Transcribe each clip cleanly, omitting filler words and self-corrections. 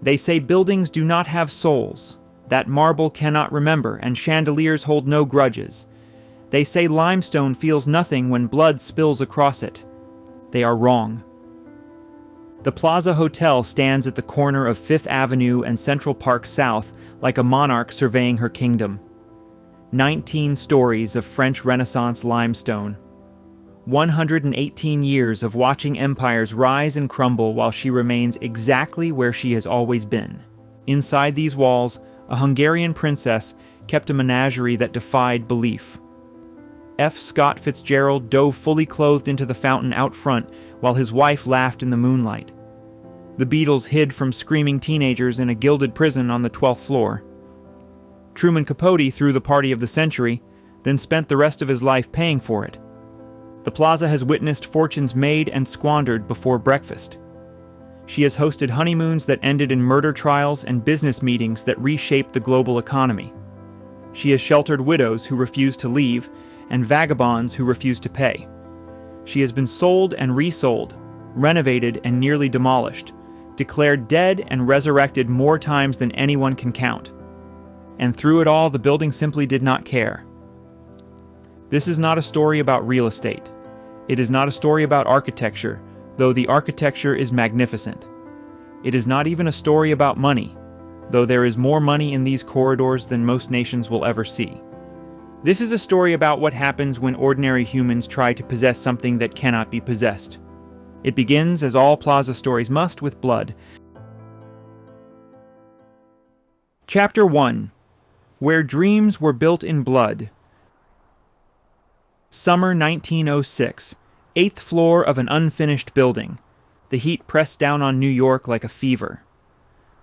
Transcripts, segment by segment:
They say buildings do not have souls, that marble cannot remember, and chandeliers hold no grudges. They say limestone feels nothing when blood spills across it. They are wrong. The Plaza Hotel stands at the corner of 5th Avenue and Central Park South like a monarch surveying her kingdom. 19 stories of French Renaissance limestone. 118 years of watching empires rise and crumble while she remains exactly where she has always been. Inside these walls, a Hungarian princess kept a menagerie that defied belief. F. Scott Fitzgerald dove fully clothed into the fountain out front while his wife laughed in the moonlight. The Beatles hid from screaming teenagers in a gilded prison on the 12th floor. Truman Capote threw the party of the century, then spent the rest of his life paying for it. The plaza has witnessed fortunes made and squandered before breakfast. She has hosted honeymoons that ended in murder trials and business meetings that reshaped the global economy. She has sheltered widows who refuse to leave and vagabonds who refuse to pay. She has been sold and resold, renovated and nearly demolished, declared dead and resurrected more times than anyone can count. And through it all, the building simply did not care. This is not a story about real estate. It is not a story about architecture, though the architecture is magnificent. It is not even a story about money, though there is more money in these corridors than most nations will ever see. This is a story about what happens when ordinary humans try to possess something that cannot be possessed. It begins, as all plaza stories must, with blood. Chapter 1. Where Dreams Were Built in Blood. Summer 1906. 8th floor of an unfinished building. The heat pressed down on New York like a fever.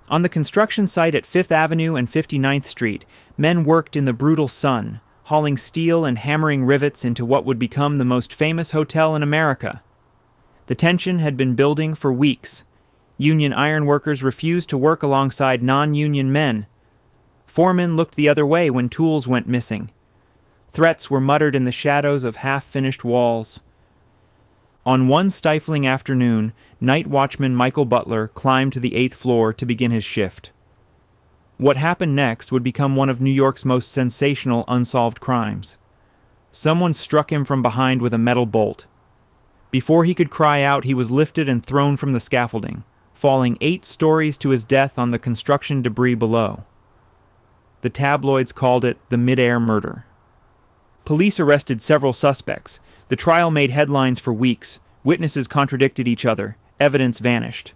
On the construction site at 5th Avenue and 59th Street, men worked in the brutal sun, hauling steel and hammering rivets into what would become the most famous hotel in America. The tension had been building for weeks. Union ironworkers refused to work alongside non-union men. Foremen looked the other way when tools went missing. Threats were muttered in the shadows of half-finished walls. On one stifling afternoon, night watchman Michael Butler climbed to the 8th floor to begin his shift. What happened next would become one of New York's most sensational unsolved crimes. Someone struck him from behind with a metal bolt. Before he could cry out, he was lifted and thrown from the scaffolding, falling 8 stories to his death on the construction debris below. The tabloids called it the mid-air murder. Police arrested several suspects. The trial made headlines for weeks. Witnesses contradicted each other. Evidence vanished.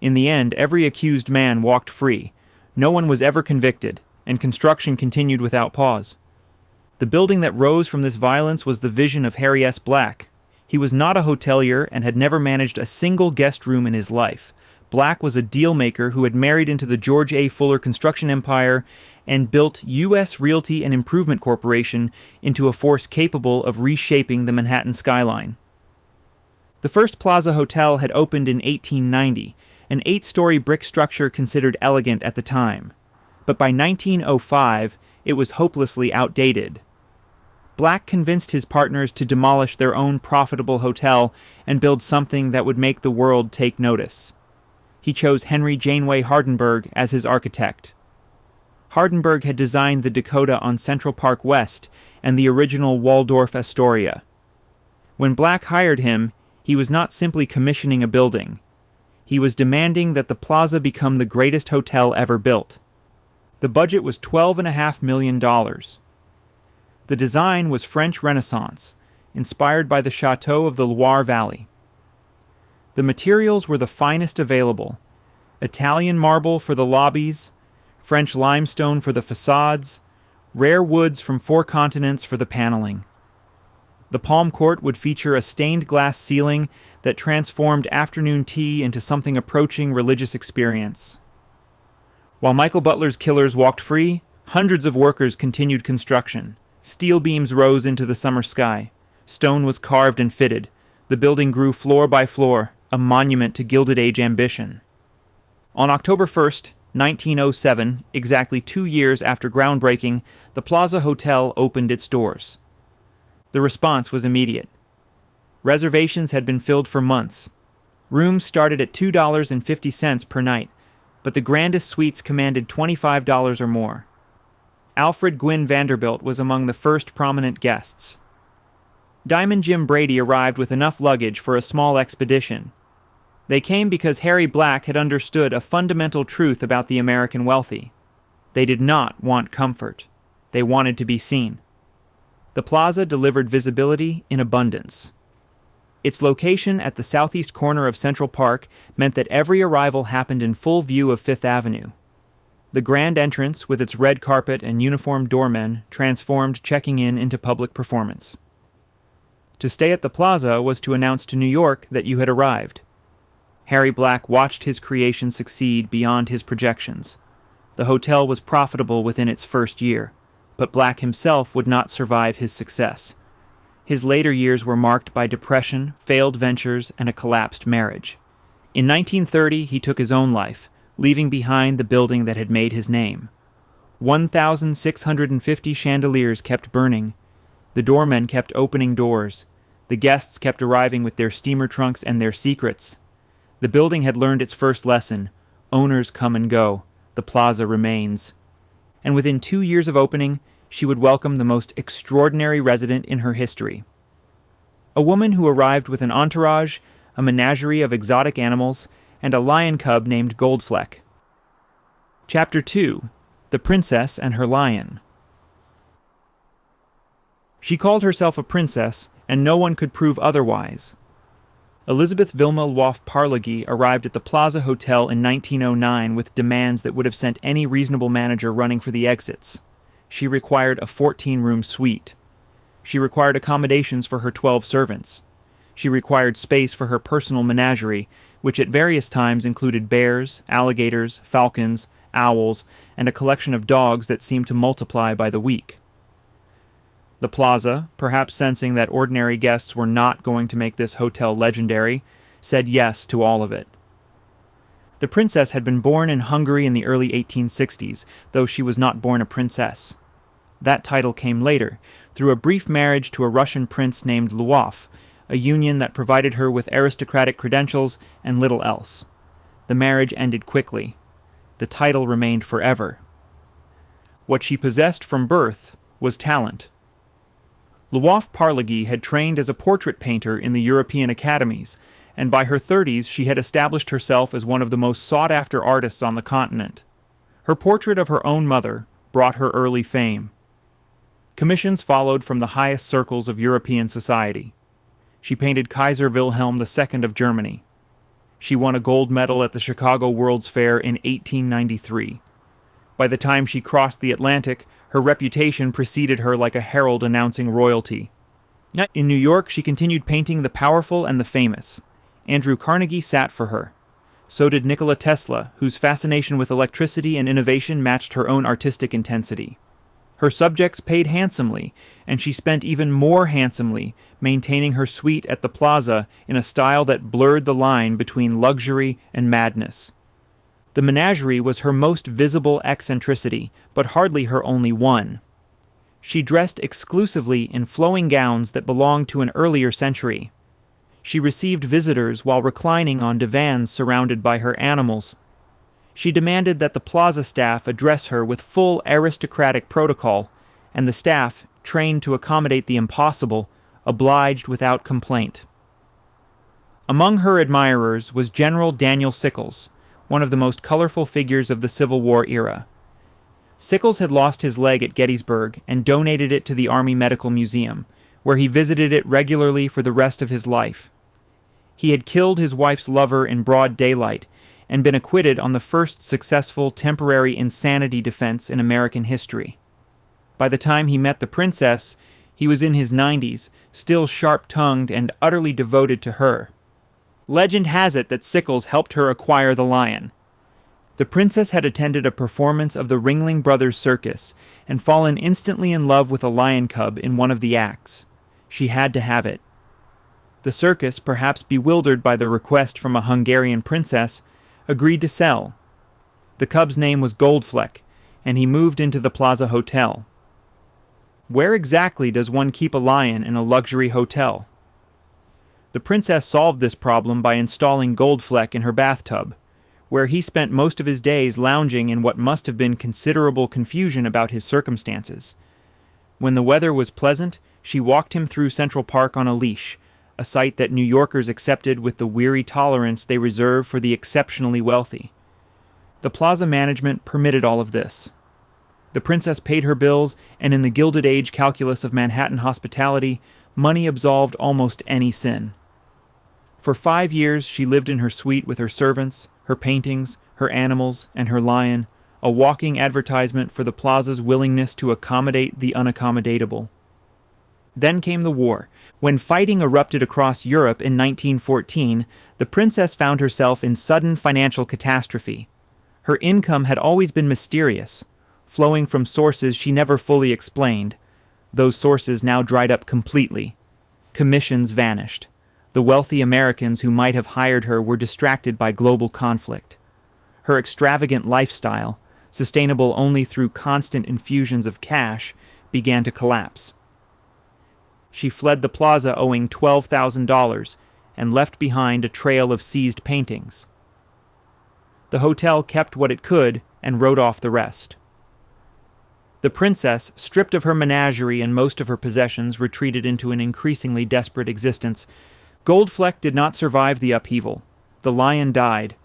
In the end, every accused man walked free. No one was ever convicted, and construction continued without pause. The building that rose from this violence was the vision of Harry S. Black. He was not a hotelier and had never managed a single guest room in his life. Black was a deal-maker who had married into the George A. Fuller construction empire and built U.S. Realty and Improvement Corporation into a force capable of reshaping the Manhattan skyline. The first Plaza Hotel had opened in 1890, an 8-story brick structure considered elegant at the time. But by 1905, it was hopelessly outdated. Black convinced his partners to demolish their own profitable hotel and build something that would make the world take notice. He chose Henry Janeway Hardenberg as his architect. Hardenberg had designed the Dakota on Central Park West and the original Waldorf Astoria. When Black hired him, he was not simply commissioning a building. He was demanding that the plaza become the greatest hotel ever built. The budget was $12.5 million. The design was French Renaissance, inspired by the chateaux of the Loire Valley. The materials were the finest available: Italian marble for the lobbies, French limestone for the facades, rare woods from 4 continents for the paneling. The Palm Court would feature a stained glass ceiling that transformed afternoon tea into something approaching religious experience. While Michael Butler's killers walked free, hundreds of workers continued construction. Steel beams rose into the summer sky. Stone was carved and fitted. The building grew floor by floor, a monument to Gilded Age ambition. On October 1st, 1907, exactly 2 years after groundbreaking, the Plaza Hotel opened its doors. The response was immediate. Reservations had been filled for months. Rooms started at $2.50 per night. but the grandest suites commanded $25 or more. Alfred Gwynne Vanderbilt was among the first prominent guests. Diamond Jim Brady arrived with enough luggage for a small expedition. They came because Harry Black had understood a fundamental truth about the American wealthy. They did not want comfort. They wanted to be seen. The plaza delivered visibility in abundance. Its location at the southeast corner of Central Park meant that every arrival happened in full view of Fifth Avenue. The grand entrance, with its red carpet and uniformed doormen, transformed checking in into public performance. To stay at the plaza was to announce to New York that you had arrived. Harry Black watched his creation succeed beyond his projections. The hotel was profitable within its first year, but Black himself would not survive his success. His later years were marked by depression, failed ventures, and a collapsed marriage. In 1930, he took his own life, leaving behind the building that had made his name. 1,650 chandeliers kept burning. The doormen kept opening doors. The guests kept arriving with their steamer trunks and their secrets. The building had learned its first lesson. Owners come and go. The plaza remains. And within 2 years of opening, she would welcome the most extraordinary resident in her history. A woman who arrived with an entourage, a menagerie of exotic animals, and a lion cub named Goldfleck. Chapter 2. The Princess and Her Lion. She called herself a princess, and no one could prove otherwise. Elizabeth Vilma Lwoff Parlagi arrived at the Plaza Hotel in 1909 with demands that would have sent any reasonable manager running for the exits. She required a 14-room suite. She required accommodations for her 12 servants. She required space for her personal menagerie, which at various times included bears, alligators, falcons, owls, and a collection of dogs that seemed to multiply by the week. The Plaza, perhaps sensing that ordinary guests were not going to make this hotel legendary, said yes to all of it. The princess had been born in Hungary in the early 1860s, though she was not born a princess. That title came later, through a brief marriage to a Russian prince named Lwoff, a union that provided her with aristocratic credentials and little else. The marriage ended quickly. The title remained forever. What she possessed from birth was talent. Lwoff Parlagi had trained as a portrait painter in the European academies, and by her 30s she had established herself as one of the most sought-after artists on the continent. Her portrait of her own mother brought her early fame. Commissions followed from the highest circles of European society. She painted Kaiser Wilhelm II of Germany. She won a gold medal at the Chicago World's Fair in 1893. By the time she crossed the Atlantic, her reputation preceded her like a herald announcing royalty. In New York, she continued painting the powerful and the famous. Andrew Carnegie sat for her. So did Nikola Tesla, whose fascination with electricity and innovation matched her own artistic intensity. Her subjects paid handsomely, and she spent even more handsomely maintaining her suite at the Plaza in a style that blurred the line between luxury and madness. The menagerie was her most visible eccentricity, but hardly her only one. She dressed exclusively in flowing gowns that belonged to an earlier century. She received visitors while reclining on divans surrounded by her animals. She demanded that the plaza staff address her with full aristocratic protocol, and the staff, trained to accommodate the impossible, obliged without complaint. Among her admirers was General Daniel Sickles, one of the most colorful figures of the Civil War era. Sickles had lost his leg at Gettysburg and donated it to the Army Medical Museum, where he visited it regularly for the rest of his life. He had killed his wife's lover in broad daylight and been acquitted on the first successful temporary insanity defense in American history. By the time he met the princess, he was in his 90s, still sharp-tongued and utterly devoted to her. Legend has it that Sickles helped her acquire the lion. The princess had attended a performance of the Ringling Brothers Circus and fallen instantly in love with a lion cub in one of the acts. She had to have it. The circus, perhaps bewildered by the request from a Hungarian princess, agreed to sell. The cub's name was Goldfleck, and he moved into the Plaza Hotel. Where exactly does one keep a lion in a luxury hotel? The princess solved this problem by installing Goldfleck in her bathtub. where he spent most of his days lounging in what must have been considerable confusion about his circumstances. When the weather was pleasant, she walked him through Central Park on a leash, a sight that New Yorkers accepted with the weary tolerance they reserve for the exceptionally wealthy. The Plaza management permitted all of this. The princess paid her bills, and in the Gilded Age calculus of Manhattan hospitality, money absolved almost any sin. For 5 years she lived in her suite with her servants, her paintings, her animals, and her lion, a walking advertisement for the Plaza's willingness to accommodate the unaccommodatable. Then came the war. When fighting erupted across Europe in 1914, the princess found herself in sudden financial catastrophe. Her income had always been mysterious, flowing from sources she never fully explained. Those sources now dried up completely. Commissions vanished. The wealthy Americans who might have hired her were distracted by global conflict. Her extravagant lifestyle, sustainable only through constant infusions of cash, began to collapse. She fled the Plaza owing $12,000 and left behind a trail of seized paintings. The hotel kept what it could and wrote off the rest. The princess, stripped of her menagerie and most of her possessions, retreated into an increasingly desperate existence. Goldfleck did not survive the upheaval. The lion died,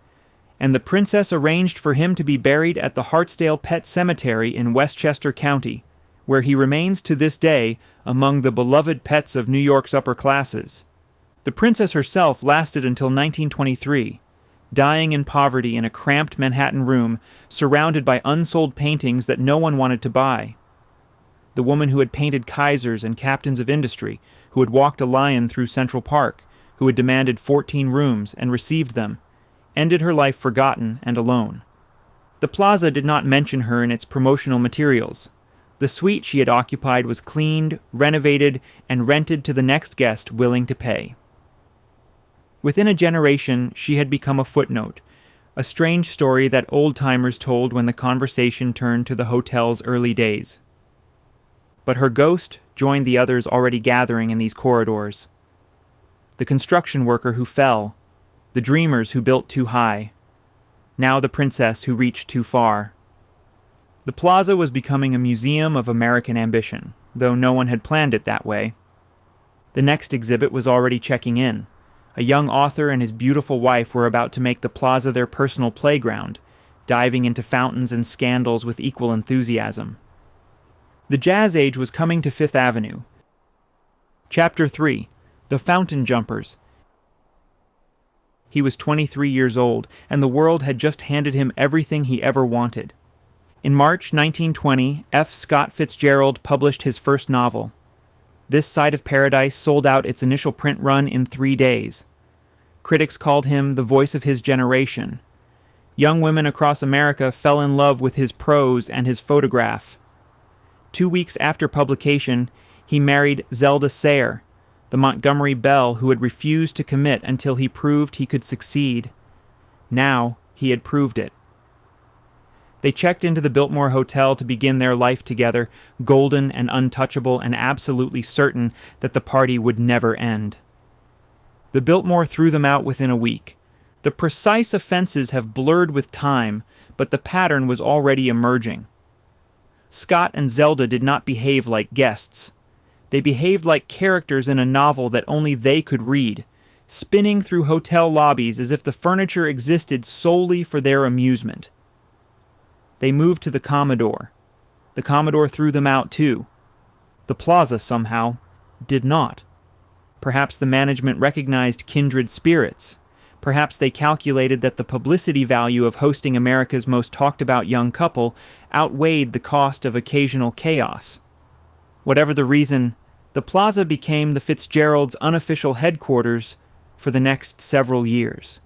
and the princess arranged for him to be buried at the Hartsdale Pet Cemetery in Westchester County, where he remains to this day among the beloved pets of New York's upper classes. The princess herself lasted until 1923, dying in poverty in a cramped Manhattan room surrounded by unsold paintings that no one wanted to buy. The woman who had painted Kaisers and captains of industry, who had walked a lion through Central Park, who had demanded 14 rooms and received them, ended her life forgotten and alone. The Plaza did not mention her in its promotional materials. The suite she had occupied was cleaned, renovated, and rented to the next guest willing to pay. Within a generation, she had become a footnote, a strange story that old-timers told when the conversation turned to the hotel's early days. But her ghost joined the others already gathering in these corridors. The construction worker who fell, the dreamers who built too high, now the princess who reached too far. The Plaza was becoming a museum of American ambition, though no one had planned it that way. The next exhibit was already checking in. A young author and his beautiful wife were about to make the Plaza their personal playground, diving into fountains and scandals with equal enthusiasm. The Jazz Age was coming to Fifth Avenue. Chapter 3. The Fountain Jumpers. He was 23 years old, and the world had just handed him everything he ever wanted. In March 1920, F. Scott Fitzgerald published his first novel. This Side of Paradise sold out its initial print run in 3 days. Critics called him the voice of his generation. Young women across America fell in love with his prose and his photograph. 2 weeks after publication, he married Zelda Sayre, the Montgomery belle who had refused to commit until he proved he could succeed. Now he had proved it. They checked into the Biltmore Hotel to begin their life together, golden and untouchable and absolutely certain that the party would never end. The Biltmore threw them out within a week. The precise offenses have blurred with time, but the pattern was already emerging. Scott and Zelda did not behave like guests. They behaved like characters in a novel that only they could read, spinning through hotel lobbies as if the furniture existed solely for their amusement. They moved to the Commodore. The Commodore threw them out too. The Plaza, somehow, did not. Perhaps the management recognized kindred spirits. Perhaps they calculated that the publicity value of hosting America's most talked-about young couple outweighed the cost of occasional chaos. Whatever the reason, the Plaza became the Fitzgeralds' unofficial headquarters for the next several years.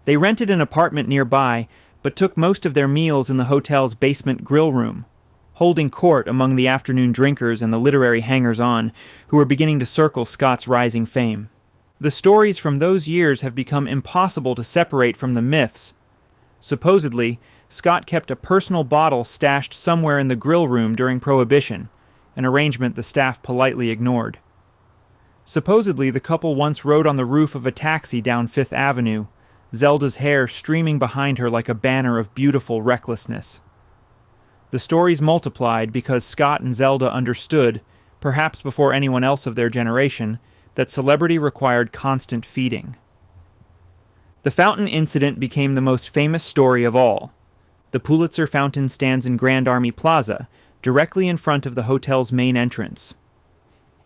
They rented an apartment nearby, but took most of their meals in the hotel's basement grill room, holding court among the afternoon drinkers and the literary hangers-on who were beginning to circle Scott's rising fame. The stories from those years have become impossible to separate from the myths. Supposedly, Scott kept a personal bottle stashed somewhere in the grill room during Prohibition, an arrangement the staff politely ignored. Supposedly, the couple once rode on the roof of a taxi down Fifth Avenue, Zelda's hair streaming behind her like a banner of beautiful recklessness. The stories multiplied because Scott and Zelda understood, perhaps before anyone else of their generation, that celebrity required constant feeding. The fountain incident became the most famous story of all. The Pulitzer Fountain stands in Grand Army Plaza, directly in front of the hotel's main entrance.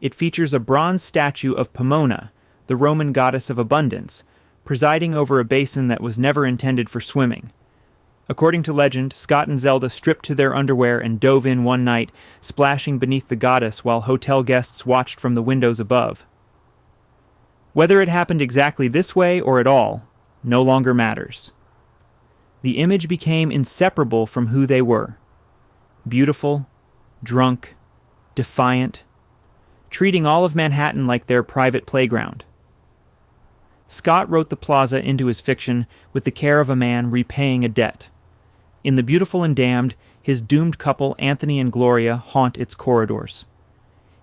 It features a bronze statue of Pomona, the Roman goddess of abundance, presiding over a basin that was never intended for swimming. According to legend, Scott and Zelda stripped to their underwear and dove in one night, splashing beneath the goddess while hotel guests watched from the windows above. Whether it happened exactly this way or at all, no longer matters. The image became inseparable from who they were. Beautiful, drunk, defiant, treating all of Manhattan like their private playground. Scott wrote the plaza into his fiction with the care of a man repaying a debt. In The Beautiful and Damned, his doomed couple Anthony and Gloria haunt its corridors.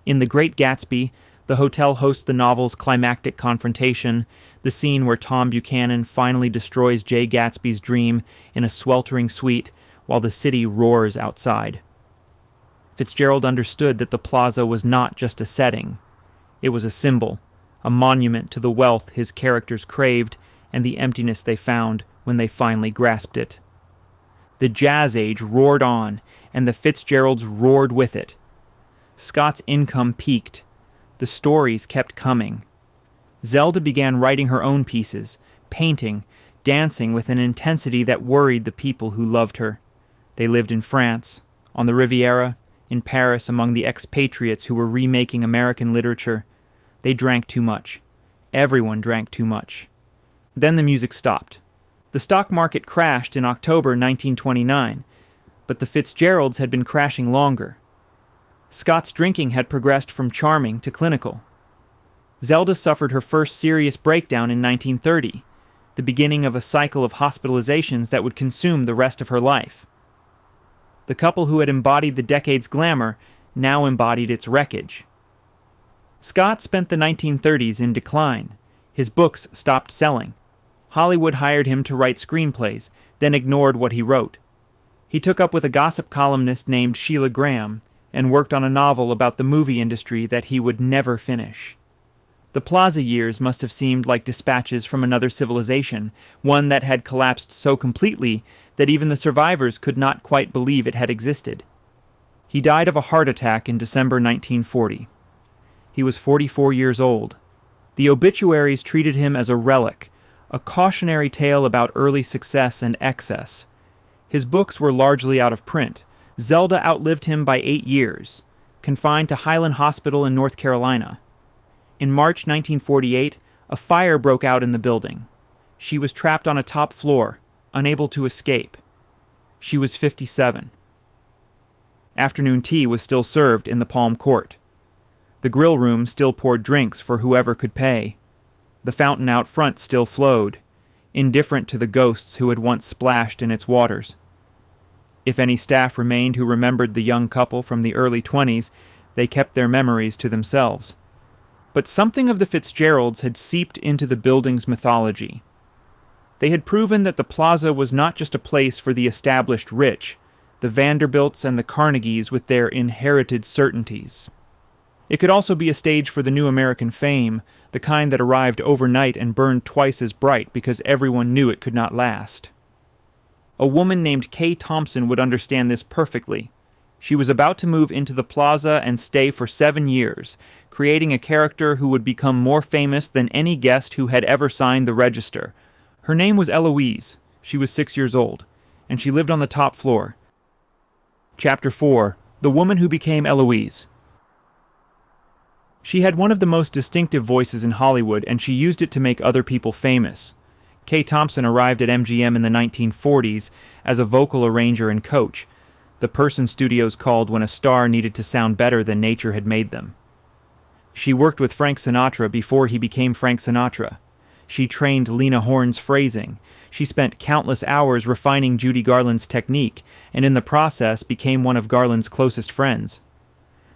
In The Great Gatsby, the hotel hosts the novel's climactic confrontation, the scene where Tom Buchanan finally destroys Jay Gatsby's dream in a sweltering suite while the city roars outside. Fitzgerald understood that the plaza was not just a setting. It was a symbol, a monument to the wealth his characters craved and the emptiness they found when they finally grasped it. The Jazz Age roared on, and the Fitzgeralds roared with it. Scott's income peaked. The stories kept coming. Zelda began writing her own pieces, painting, dancing with an intensity that worried the people who loved her. They lived in France, on the Riviera, in Paris among the expatriates who were remaking American literature. They drank too much. Everyone drank too much. Then the music stopped. The stock market crashed in October 1929, but the Fitzgeralds had been crashing longer. Scott's drinking had progressed from charming to clinical. Zelda suffered her first serious breakdown in 1930, the beginning of a cycle of hospitalizations that would consume the rest of her life. The couple who had embodied the decade's glamour now embodied its wreckage. Scott spent the 1930s in decline. His books stopped selling. Hollywood hired him to write screenplays, then ignored what he wrote. He took up with a gossip columnist named Sheila Graham and worked on a novel about the movie industry that he would never finish. The Plaza years must have seemed like dispatches from another civilization, one that had collapsed so completely that even the survivors could not quite believe it had existed. He died of a heart attack in December 1940. He was 44 years old. The obituaries treated him as a relic, a cautionary tale about early success and excess. His books were largely out of print. Zelda outlived him by 8 years, confined to Highland Hospital in North Carolina. In March 1948, a fire broke out in the building. She was trapped on a top floor, unable to escape. She was 57. Afternoon tea was still served in the Palm Court. The grill room still poured drinks for whoever could pay. The fountain out front still flowed, indifferent to the ghosts who had once splashed in its waters. If any staff remained who remembered the young couple from the early 20s, they kept their memories to themselves. But something of the Fitzgeralds had seeped into the building's mythology. They had proven that the plaza was not just a place for the established rich, the Vanderbilts and the Carnegies with their inherited certainties. It could also be a stage for the new American fame, the kind that arrived overnight and burned twice as bright because everyone knew it could not last. A woman named Kay Thompson would understand this perfectly. She was about to move into the plaza and stay for 7 years, creating a character who would become more famous than any guest who had ever signed the register. Her name was Eloise. She was 6 years old, and she lived on the top floor. Chapter 4. The Woman Who Became Eloise. She had one of the most distinctive voices in Hollywood, and she used it to make other people famous. Kay Thompson arrived at MGM in the 1940s as a vocal arranger and coach, the person studios called when a star needed to sound better than nature had made them. She worked with Frank Sinatra before he became Frank Sinatra. She trained Lena Horne's phrasing. She spent countless hours refining Judy Garland's technique, and in the process became one of Garland's closest friends.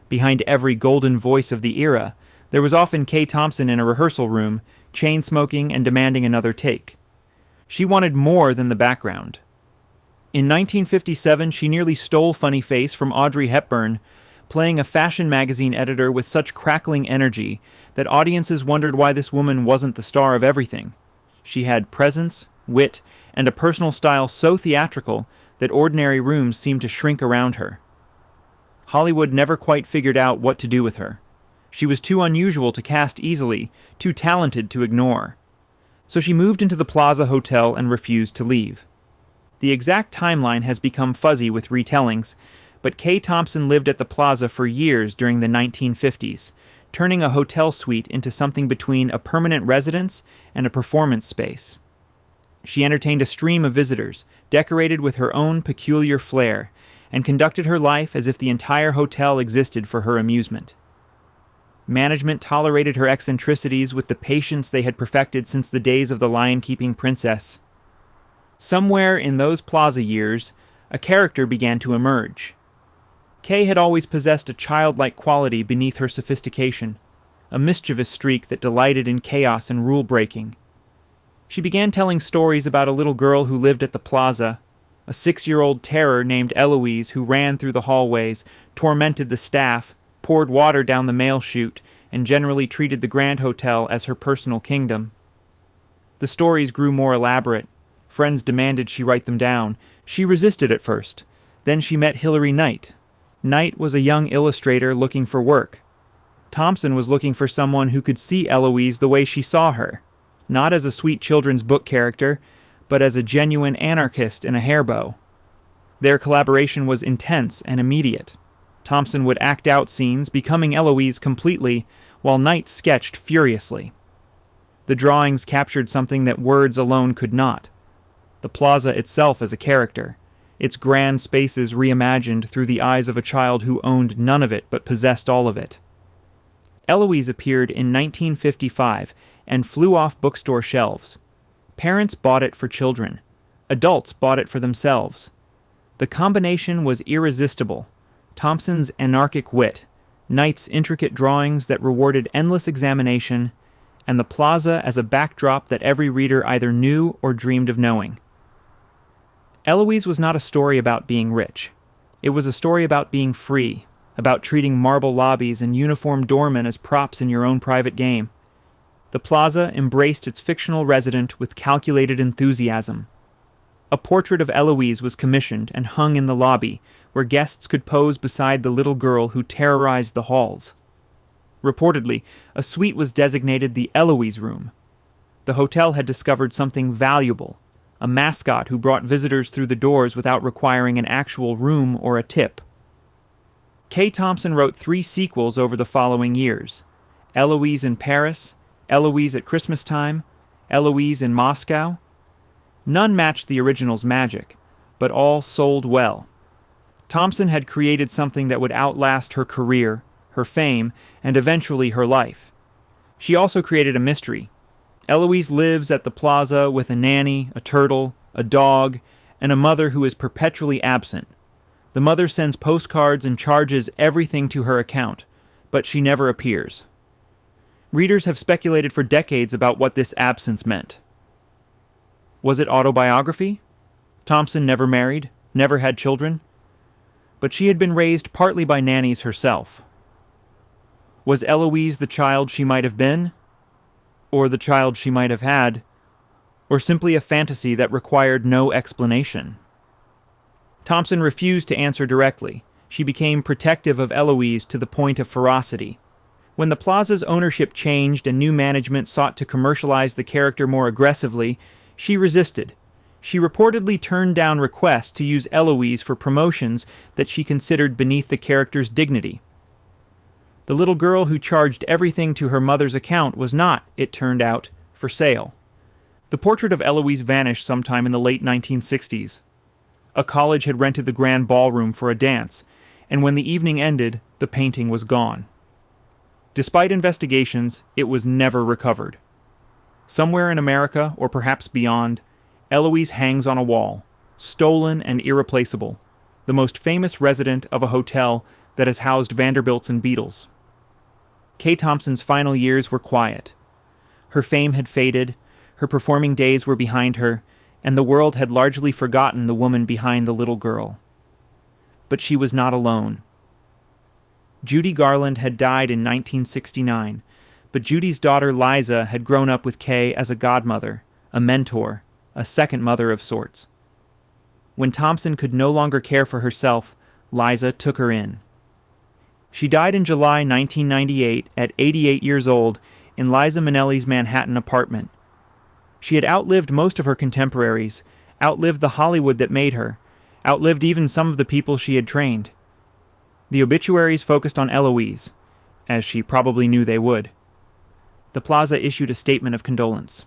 Behind every golden voice of the era, there was often Kay Thompson in a rehearsal room, chain-smoking and demanding another take. She wanted more than the background. In 1957, she nearly stole Funny Face from Audrey Hepburn, playing a fashion magazine editor with such crackling energy that audiences wondered why this woman wasn't the star of everything. She had presence, wit, and a personal style so theatrical that ordinary rooms seemed to shrink around her. Hollywood never quite figured out what to do with her. She was too unusual to cast easily, too talented to ignore. So she moved into the Plaza Hotel and refused to leave. The exact timeline has become fuzzy with retellings, but Kay Thompson lived at the Plaza for years during the 1950s, turning a hotel suite into something between a permanent residence and a performance space. She entertained a stream of visitors, decorated with her own peculiar flair, and conducted her life as if the entire hotel existed for her amusement. Management tolerated her eccentricities with the patience they had perfected since the days of the lion-keeping princess. Somewhere in those Plaza years, a character began to emerge. Kay had always possessed a childlike quality beneath her sophistication, a mischievous streak that delighted in chaos and rule-breaking. She began telling stories about a little girl who lived at the Plaza, a 6-year-old terror named Eloise who ran through the hallways, tormented the staff, poured water down the mail chute, and generally treated the Grand Hotel as her personal kingdom. The stories grew more elaborate. Friends demanded she write them down. She resisted at first. Then she met Hilary Knight. Knight was a young illustrator looking for work. Thompson was looking for someone who could see Eloise the way she saw her, not as a sweet children's book character, but as a genuine anarchist in a hairbow. Their collaboration was intense and immediate. Thompson would act out scenes, becoming Eloise completely, while Knight sketched furiously. The drawings captured something that words alone could not. The Plaza itself as a character, its grand spaces reimagined through the eyes of a child who owned none of it but possessed all of it. Eloise appeared in 1955 and flew off bookstore shelves. Parents bought it for children. Adults bought it for themselves. The combination was irresistible. Thompson's anarchic wit, Knight's intricate drawings that rewarded endless examination, and the Plaza as a backdrop that every reader either knew or dreamed of knowing. Eloise was not a story about being rich. It was a story about being free, about treating marble lobbies and uniformed doormen as props in your own private game. The Plaza embraced its fictional resident with calculated enthusiasm. A portrait of Eloise was commissioned and hung in the lobby, where guests could pose beside the little girl who terrorized the halls. Reportedly, a suite was designated the Eloise Room. The hotel had discovered something valuable, a mascot who brought visitors through the doors without requiring an actual room or a tip. Kay Thompson wrote 3 sequels over the following years: Eloise in Paris, Eloise at Christmas Time, Eloise in Moscow. None matched the original's magic, but all sold well. Thompson had created something that would outlast her career, her fame, and eventually her life. She also created a mystery. Eloise lives at the Plaza with a nanny, a turtle, a dog, and a mother who is perpetually absent. The mother sends postcards and charges everything to her account, but she never appears. Readers have speculated for decades about what this absence meant. Was it autobiography? Thompson never married, never had children, but she had been raised partly by nannies herself. Was Eloise the child she might have been? Or the child she might have had? Or simply a fantasy that required no explanation? Thompson refused to answer directly. She became protective of Eloise to the point of ferocity. When the Plaza's ownership changed and new management sought to commercialize the character more aggressively, she resisted. She reportedly turned down requests to use Eloise for promotions that she considered beneath the character's dignity. The little girl who charged everything to her mother's account was not, it turned out, for sale. The portrait of Eloise vanished sometime in the late 1960s. A college had rented the grand ballroom for a dance, and when the evening ended, the painting was gone. Despite investigations, it was never recovered. Somewhere in America, or perhaps beyond, Eloise hangs on a wall, stolen and irreplaceable, the most famous resident of a hotel that has housed Vanderbilts and Beatles. Kay Thompson's final years were quiet. Her fame had faded, her performing days were behind her, and the world had largely forgotten the woman behind the little girl. But she was not alone. Judy Garland had died in 1969, but Judy's daughter Liza had grown up with Kay as a godmother, a mentor, a second mother of sorts. When Thompson could no longer care for herself, Liza took her in. She died in July 1998 at 88 years old in Liza Minnelli's Manhattan apartment. She had outlived most of her contemporaries, outlived the Hollywood that made her, outlived even some of the people she had trained. The obituaries focused on Eloise, as she probably knew they would. The Plaza issued a statement of condolence.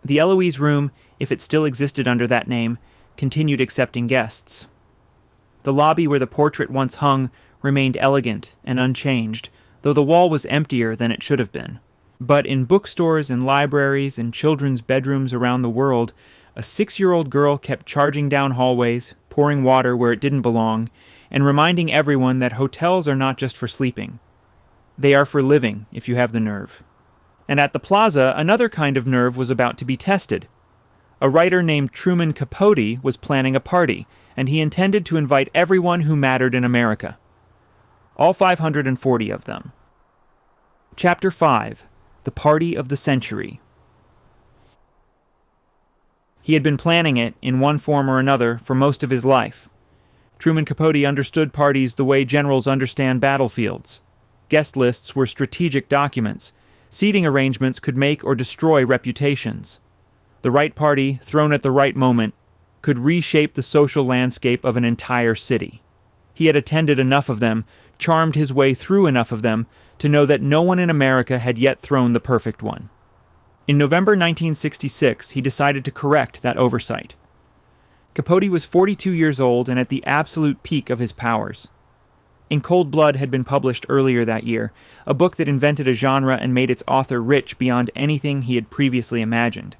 The Eloise Room, if it still existed under that name, continued accepting guests. The lobby where the portrait once hung remained elegant and unchanged, though the wall was emptier than it should have been. But in bookstores and libraries and children's bedrooms around the world, a 6-year-old girl kept charging down hallways, pouring water where it didn't belong, and reminding everyone that hotels are not just for sleeping. They are for living, if you have the nerve. And at the Plaza, another kind of nerve was about to be tested. A writer named Truman Capote was planning a party, and he intended to invite everyone who mattered in America. All 540 of them. Chapter 5. The Party of the Century. He had been planning it, in one form or another, for most of his life. Truman Capote understood parties the way generals understand battlefields. Guest lists were strategic documents. Seating arrangements could make or destroy reputations. The right party, thrown at the right moment, could reshape the social landscape of an entire city. He had attended enough of them, charmed his way through enough of them, to know that no one in America had yet thrown the perfect one. In November 1966, he decided to correct that oversight. Capote was 42 years old and at the absolute peak of his powers. In Cold Blood had been published earlier that year, a book that invented a genre and made its author rich beyond anything he had previously imagined.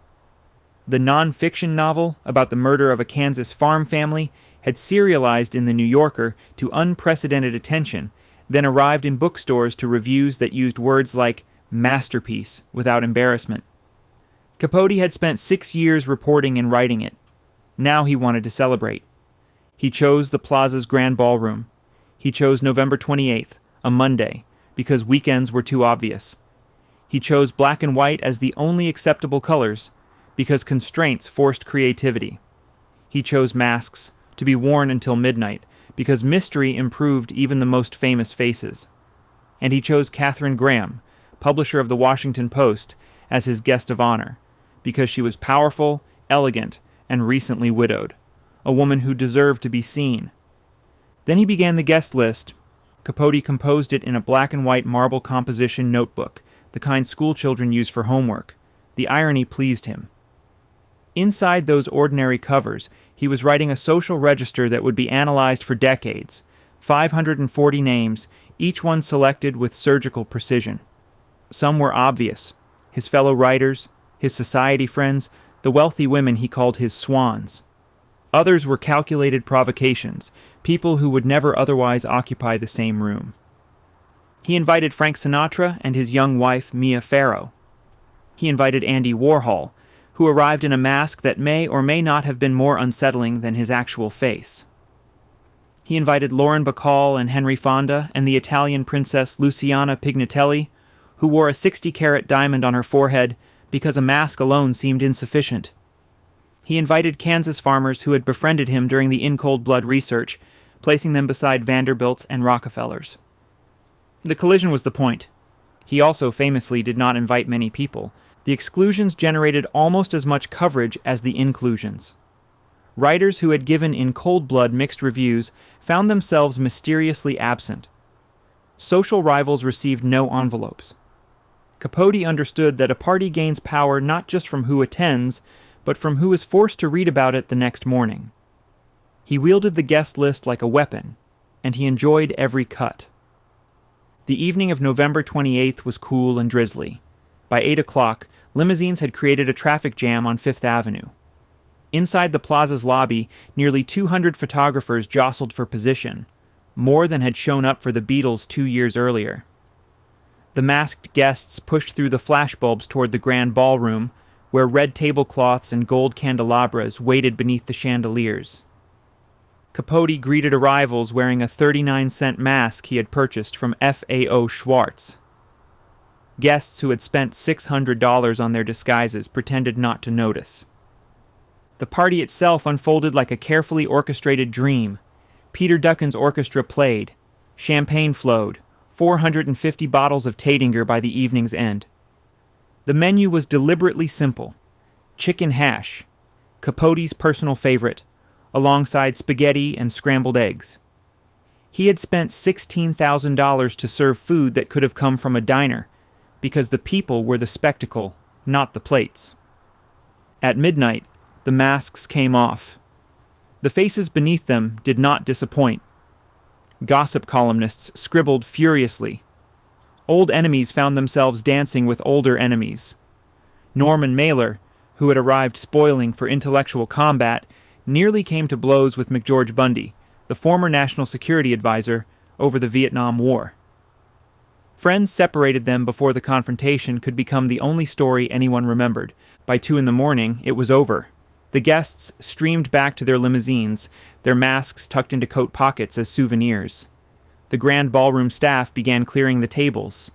The non-fiction novel about the murder of a Kansas farm family had serialized in The New Yorker to unprecedented attention, then arrived in bookstores to reviews that used words like masterpiece without embarrassment. Capote had spent 6 years reporting and writing it. Now he wanted to celebrate. He chose the Plaza's Grand Ballroom. He chose November 28th, a Monday, because weekends were too obvious. He chose black and white as the only acceptable colors, because constraints forced creativity. He chose masks, to be worn until midnight, because mystery improved even the most famous faces. And he chose Katharine Graham, publisher of the Washington Post, as his guest of honor, because she was powerful, elegant, and recently widowed, a woman who deserved to be seen. Then he began the guest list. Capote composed it in a black and white marble composition notebook, the kind schoolchildren use for homework. The irony pleased him. Inside those ordinary covers, he was writing a social register that would be analyzed for decades, 540 names, each one selected with surgical precision. Some were obvious: his fellow writers, his society friends, the wealthy women he called his swans. Others were calculated provocations, people who would never otherwise occupy the same room. He invited Frank Sinatra and his young wife, Mia Farrow. He invited Andy Warhol, who arrived in a mask that may or may not have been more unsettling than his actual face. He invited Lauren Bacall and Henry Fonda and the Italian princess Luciana Pignatelli, who wore a 60-carat diamond on her forehead because a mask alone seemed insufficient. He invited Kansas farmers who had befriended him during the In Cold Blood research, placing them beside Vanderbilts and Rockefellers. The collision was the point. He also famously did not invite many people. The exclusions generated almost as much coverage as the inclusions. Writers who had given In Cold Blood mixed reviews found themselves mysteriously absent. Social rivals received no envelopes. Capote understood that a party gains power not just from who attends, but from who is forced to read about it the next morning. He wielded the guest list like a weapon, and he enjoyed every cut. The evening of November 28th was cool and drizzly. By 8 o'clock, limousines had created a traffic jam on Fifth Avenue. Inside the Plaza's lobby, nearly 200 photographers jostled for position, more than had shown up for the Beatles 2 years earlier. The masked guests pushed through the flashbulbs toward the grand ballroom, where red tablecloths and gold candelabras waited beneath the chandeliers. Capote greeted arrivals wearing a 39-cent mask he had purchased from F.A.O. Schwartz. Guests who had spent $600 on their disguises pretended not to notice. The party itself unfolded like a carefully orchestrated dream. Peter Duckin's orchestra played. Champagne flowed. 450 bottles of Taitinger by the evening's end. The menu was deliberately simple. Chicken hash, Capote's personal favorite, alongside spaghetti and scrambled eggs. He had spent $16,000 to serve food that could have come from a diner, because the people were the spectacle, not the plates. At midnight, the masks came off. The faces beneath them did not disappoint. Gossip columnists scribbled furiously. Old enemies found themselves dancing with older enemies. Norman Mailer, who had arrived spoiling for intellectual combat, nearly came to blows with McGeorge Bundy, the former National Security Advisor, over the Vietnam War. Friends separated them before the confrontation could become the only story anyone remembered. By 2 a.m, it was over. The guests streamed back to their limousines, their masks tucked into coat pockets as souvenirs. The grand ballroom staff began clearing the tables.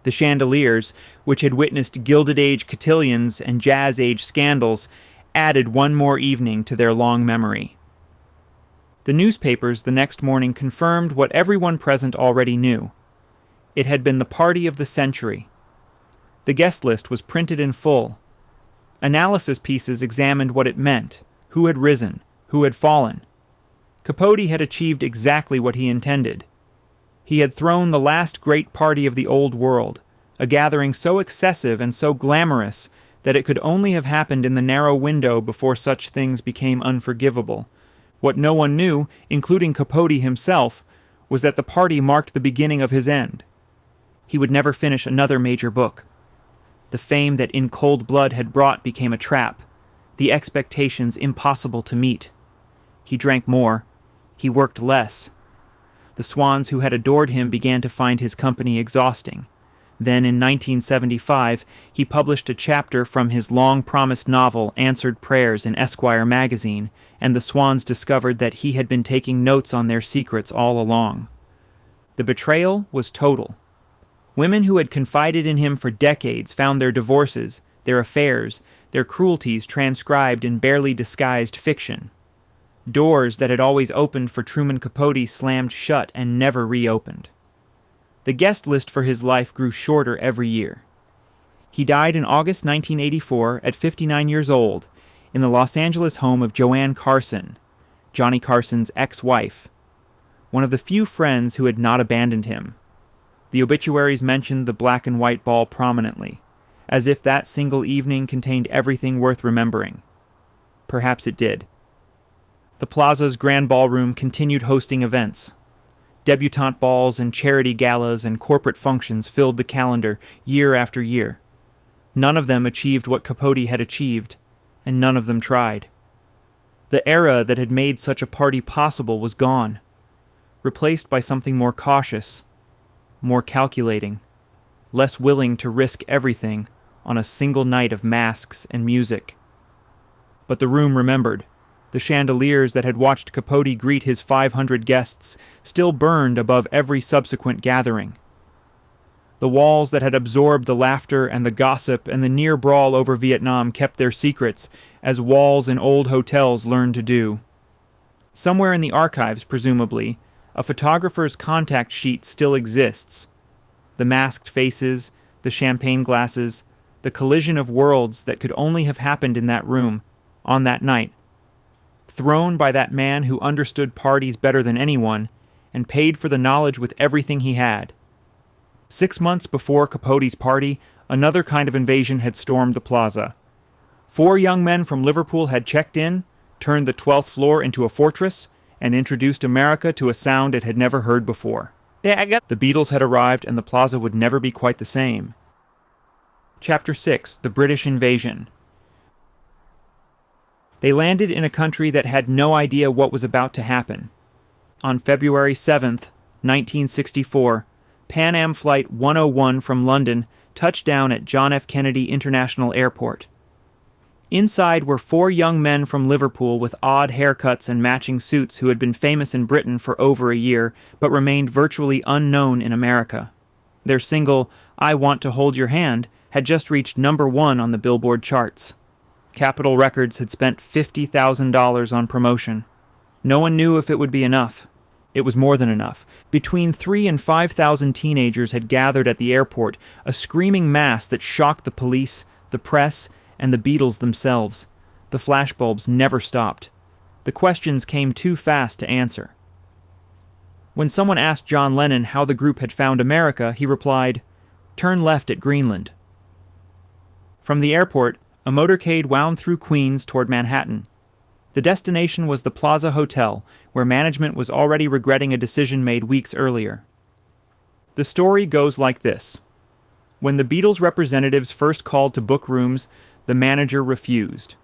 The chandeliers, which had witnessed Gilded Age cotillions and Jazz Age scandals, added one more evening to their long memory. The newspapers the next morning confirmed what everyone present already knew. It had been the party of the century. The guest list was printed in full. Analysis pieces examined what it meant, who had risen, who had fallen. Capote had achieved exactly what he intended. He had thrown the last great party of the old world, a gathering so excessive and so glamorous that it could only have happened in the narrow window before such things became unforgivable. What no one knew, including Capote himself, was that the party marked the beginning of his end. He would never finish another major book. The fame that In Cold Blood had brought became a trap, the expectations impossible to meet. He drank more. He worked less. The swans who had adored him began to find his company exhausting. Then, in 1975, he published a chapter from his long-promised novel Answered Prayers in Esquire magazine, and the swans discovered that he had been taking notes on their secrets all along. The betrayal was total. Women who had confided in him for decades found their divorces, their affairs, their cruelties transcribed in barely disguised fiction. Doors that had always opened for Truman Capote slammed shut and never reopened. The guest list for his life grew shorter every year. He died in August 1984 at 59 years old in the Los Angeles home of Joanne Carson, Johnny Carson's ex-wife, one of the few friends who had not abandoned him. The obituaries mentioned the black and white ball prominently, as if that single evening contained everything worth remembering. Perhaps it did. The Plaza's grand ballroom continued hosting events. Debutante balls and charity galas and corporate functions filled the calendar year after year. None of them achieved what Capote had achieved, and none of them tried. The era that had made such a party possible was gone, replaced by something more cautious, more calculating, less willing to risk everything on a single night of masks and music. But the room remembered. The chandeliers that had watched Capote greet his 500 guests still burned above every subsequent gathering. The walls that had absorbed the laughter and the gossip and the near brawl over Vietnam kept their secrets, as walls in old hotels learned to do. Somewhere in the archives, presumably, a photographer's contact sheet still exists. The masked faces, the champagne glasses, the collision of worlds that could only have happened in that room, on that night. Thrown by that man who understood parties better than anyone, and paid for the knowledge with everything he had. 6 months before Capote's party, another kind of invasion had stormed the plaza. 4 young men from Liverpool had checked in, turned the 12th floor into a fortress, and introduced America to a sound it had never heard before. The Beatles had arrived, and the plaza would never be quite the same. Chapter 6: The British Invasion. They landed in a country that had no idea what was about to happen. On February 7th, 1964, Pan Am Flight 101 from London touched down at John F. Kennedy International Airport. Inside were four young men from Liverpool with odd haircuts and matching suits who had been famous in Britain for over a year, but remained virtually unknown in America. Their single, "I Want to Hold Your Hand," had just reached #1 on the Billboard charts. Capitol Records had spent $50,000 on promotion. No one knew if it would be enough. It was more than enough. Between 3,000 and 5,000 teenagers had gathered at the airport, a screaming mass that shocked the police, the press, and the Beatles themselves. The flashbulbs never stopped. The questions came too fast to answer. When someone asked John Lennon how the group had found America, he replied, "Turn left at Greenland." From the airport, a motorcade wound through Queens toward Manhattan. The destination was the Plaza Hotel, where management was already regretting a decision made weeks earlier. The story goes like this. When the Beatles' representatives first called to book rooms, the manager refused.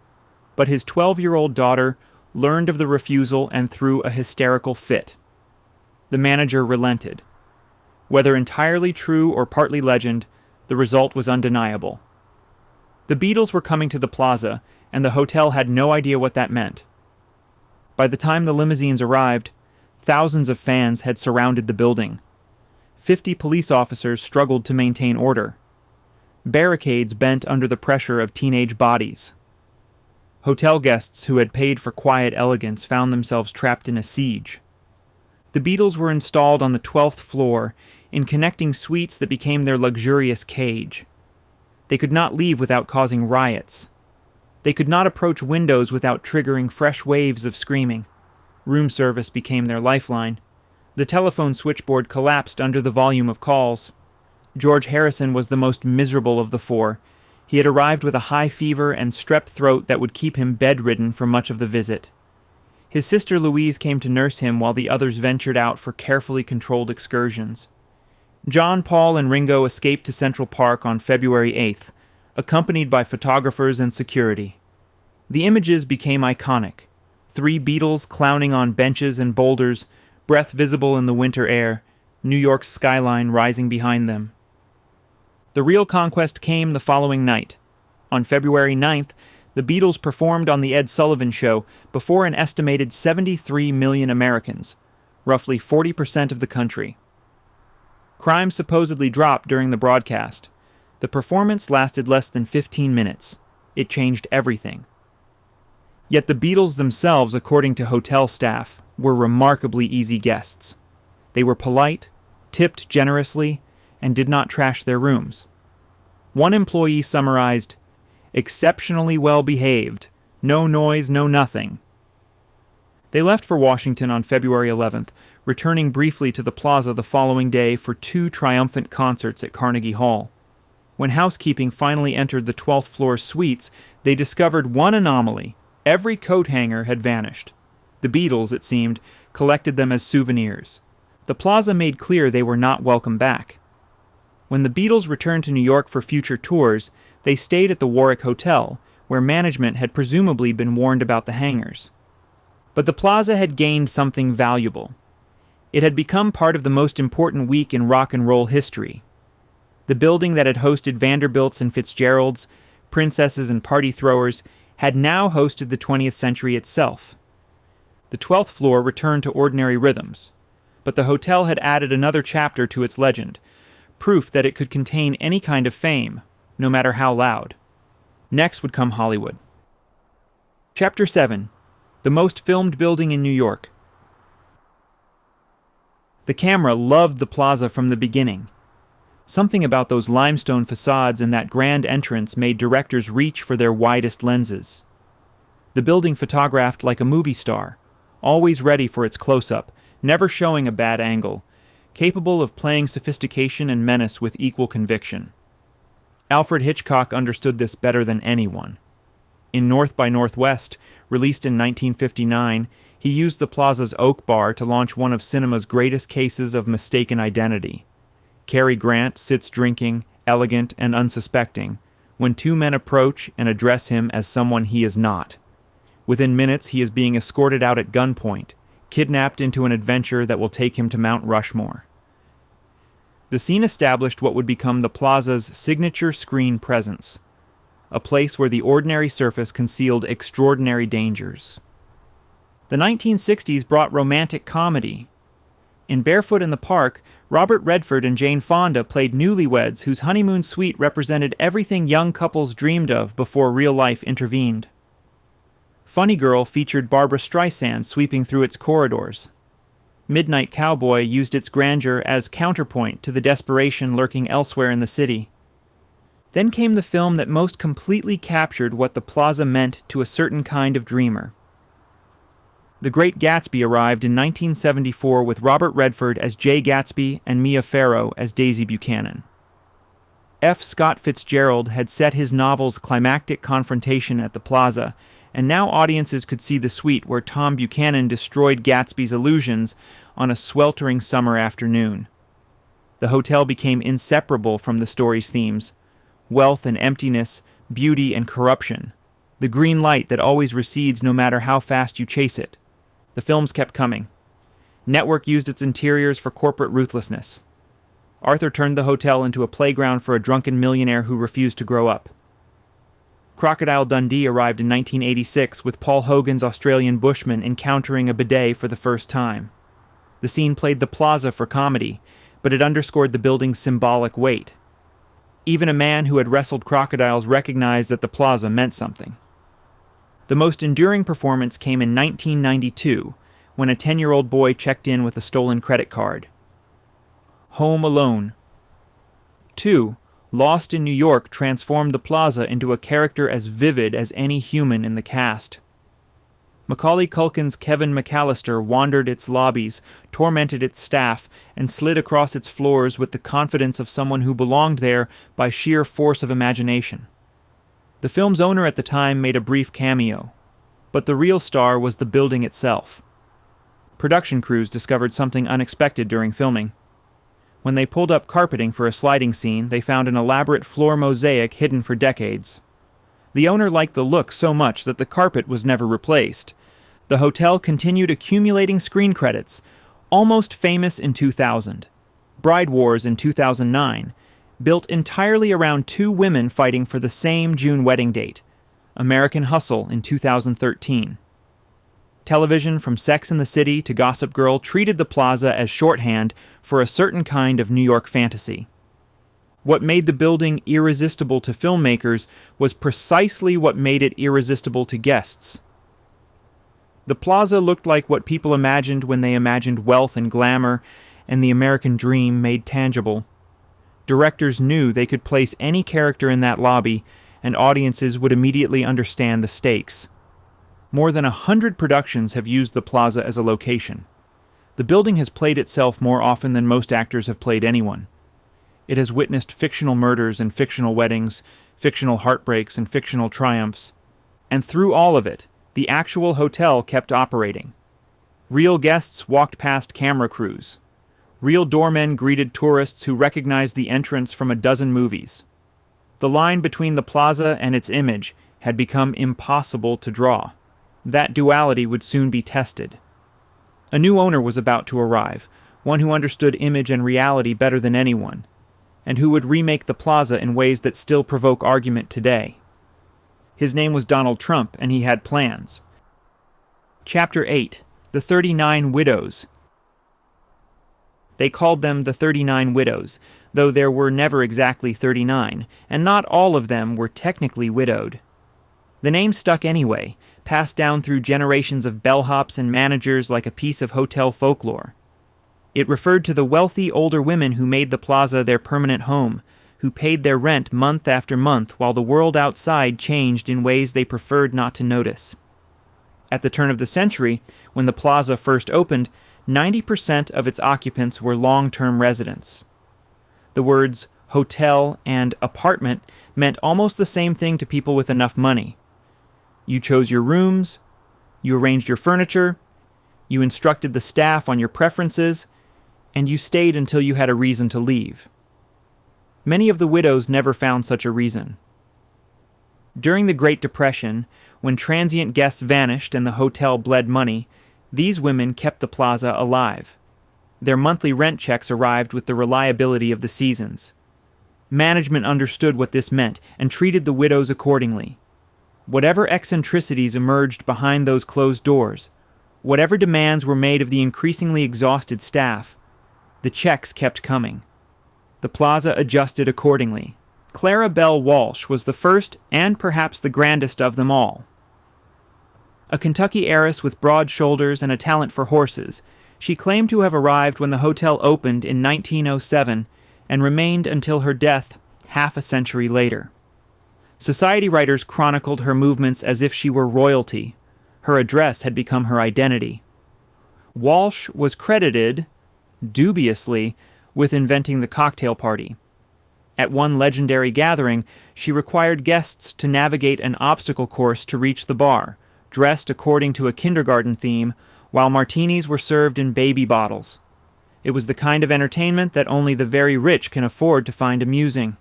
But his 12-year-old daughter learned of the refusal and threw a hysterical fit. The manager relented. Whether entirely true or partly legend, the result was undeniable. The Beatles were coming to the Plaza, and the hotel had no idea what that meant. By the time the limousines arrived, thousands of fans had surrounded the building. 50 police officers struggled to maintain order. Barricades bent under the pressure of teenage bodies. Hotel guests who had paid for quiet elegance found themselves trapped in a siege. The Beatles were installed on the 12th floor in connecting suites that became their luxurious cage. They could not leave without causing riots. They could not approach windows without triggering fresh waves of screaming. Room service became their lifeline. The telephone switchboard collapsed under the volume of calls. George Harrison was the most miserable of the four. He had arrived with a high fever and strep throat that would keep him bedridden for much of the visit. His sister Eloise came to nurse him while the others ventured out for carefully controlled excursions. John, Paul, and Ringo escaped to Central Park on February 8th, accompanied by photographers and security. The images became iconic. 3 Beatles clowning on benches and boulders, breath visible in the winter air, New York's skyline rising behind them. The real conquest came the following night. On February 9th, the Beatles performed on The Ed Sullivan Show before an estimated 73 million Americans, roughly 40% of the country. Crime supposedly dropped during the broadcast. The performance lasted less than 15 minutes. It changed everything. Yet the Beatles themselves, according to hotel staff, were remarkably easy guests. They were polite, tipped generously, and did not trash their rooms. One employee summarized, "Exceptionally well behaved. No noise, no nothing." They left for Washington on February 11th, returning briefly to the Plaza the following day for 2 triumphant concerts at Carnegie Hall. When housekeeping finally entered the 12th floor suites, they discovered one anomaly. Every coat hanger had vanished. The Beatles, it seemed, collected them as souvenirs. The Plaza made clear they were not welcome back. When the Beatles returned to New York for future tours, they stayed at the Warwick Hotel, where management had presumably been warned about the hangers. But the Plaza had gained something valuable. It had become part of the most important week in rock and roll history. The building that had hosted Vanderbilts and Fitzgeralds, princesses and party throwers, had now hosted the 20th century itself. The 12th floor returned to ordinary rhythms, but the hotel had added another chapter to its legend, proof that it could contain any kind of fame, no matter how loud. Next would come Hollywood. Chapter 7. The most filmed building in New York. The camera loved the Plaza from the beginning. Something about those limestone facades and that grand entrance made directors reach for their widest lenses. The building photographed like a movie star, always ready for its close-up, never showing a bad angle, capable of playing sophistication and menace with equal conviction. Alfred Hitchcock understood this better than anyone. In North by Northwest, released in 1959, he used the Plaza's Oak Bar to launch one of cinema's greatest cases of mistaken identity. Cary Grant sits drinking, elegant and unsuspecting, when 2 men approach and address him as someone he is not. Within minutes, he is being escorted out at gunpoint, kidnapped into an adventure that will take him to Mount Rushmore. The scene established what would become the Plaza's signature screen presence. a place where the ordinary surface concealed extraordinary dangers. The 1960s brought romantic comedy. In Barefoot in the Park, Robert Redford and Jane Fonda played newlyweds whose honeymoon suite represented everything young couples dreamed of before real life intervened. Funny Girl featured Barbra Streisand sweeping through its corridors. Midnight Cowboy used its grandeur as counterpoint to the desperation lurking elsewhere in the city. Then came the film that most completely captured what the plaza meant to a certain kind of dreamer. The Great Gatsby arrived in 1974 with Robert Redford as Jay Gatsby and Mia Farrow as Daisy Buchanan. F. Scott Fitzgerald had set his novel's climactic confrontation at the plaza, and now audiences could see the suite where Tom Buchanan destroyed Gatsby's illusions on a sweltering summer afternoon. The hotel became inseparable from the story's themes: wealth and emptiness, beauty and corruption, the green light that always recedes no matter how fast you chase it. The films kept coming. Network used its interiors for corporate ruthlessness. Arthur turned the hotel into a playground for a drunken millionaire who refused to grow up. Crocodile Dundee arrived in 1986 with Paul Hogan's Australian bushman encountering a bidet for the first time. The scene played the plaza for comedy, but it underscored the building's symbolic weight. Even a man who had wrestled crocodiles recognized that the plaza meant something. The most enduring performance came in 1992, when a 10-year-old boy checked in with a stolen credit card. Home Alone. 2. Lost in New York transformed the plaza into a character as vivid as any human in the cast. Macaulay Culkin's Kevin McAllister wandered its lobbies, tormented its staff, and slid across its floors with the confidence of someone who belonged there by sheer force of imagination. The film's owner at the time made a brief cameo, but the real star was the building itself. Production crews discovered something unexpected during filming. When they pulled up carpeting for a sliding scene, they found an elaborate floor mosaic hidden for decades. The owner liked the look so much that the carpet was never replaced. The hotel continued accumulating screen credits, Almost Famous in 2000, Bride Wars in 2009, built entirely around two women fighting for the same June wedding date, American Hustle in 2013. Television, from Sex and the City to Gossip Girl, treated the plaza as shorthand for a certain kind of New York fantasy. What made the building irresistible to filmmakers was precisely what made it irresistible to guests. The plaza looked like what people imagined when they imagined wealth and glamour and the American dream made tangible. Directors knew they could place any character in that lobby, and audiences would immediately understand the stakes. More than 100 productions have used the plaza as a location. The building has played itself more often than most actors have played anyone. It has witnessed fictional murders and fictional weddings, fictional heartbreaks and fictional triumphs. And through all of it, the actual hotel kept operating. Real guests walked past camera crews. Real doormen greeted tourists who recognized the entrance from a dozen movies. The line between the plaza and its image had become impossible to draw. That duality would soon be tested. A new owner was about to arrive, one who understood image and reality better than anyone, and who would remake the plaza in ways that still provoke argument today. His name was Donald Trump, and he had plans. Chapter 8. The 39 Widows. They called them the 39 Widows, though there were never exactly 39, and not all of them were technically widowed. The name stuck anyway, passed down through generations of bellhops and managers like a piece of hotel folklore. It referred to the wealthy older women who made the plaza their permanent home, who paid their rent month after month while the world outside changed in ways they preferred not to notice. At the turn of the century, when the plaza first opened, 90% of its occupants were long-term residents. The words hotel and apartment meant almost the same thing to people with enough money. You chose your rooms, you arranged your furniture, you instructed the staff on your preferences, and you stayed until you had a reason to leave. Many of the widows never found such a reason. During the Great Depression, when transient guests vanished and the hotel bled money, these women kept the plaza alive. Their monthly rent checks arrived with the reliability of the seasons. Management understood what this meant and treated the widows accordingly. Whatever eccentricities emerged behind those closed doors, whatever demands were made of the increasingly exhausted staff, the checks kept coming. The plaza adjusted accordingly. Clara Belle Walsh was the first and perhaps the grandest of them all. A Kentucky heiress with broad shoulders and a talent for horses, she claimed to have arrived when the hotel opened in 1907 and remained until her death half a century later. Society writers chronicled her movements as if she were royalty. Her address had become her identity. Walsh was credited, dubiously, with inventing the cocktail party. At one legendary gathering, she required guests to navigate an obstacle course to reach the bar, dressed according to a kindergarten theme, while martinis were served in baby bottles. It was the kind of entertainment that only the very rich can afford to find amusing.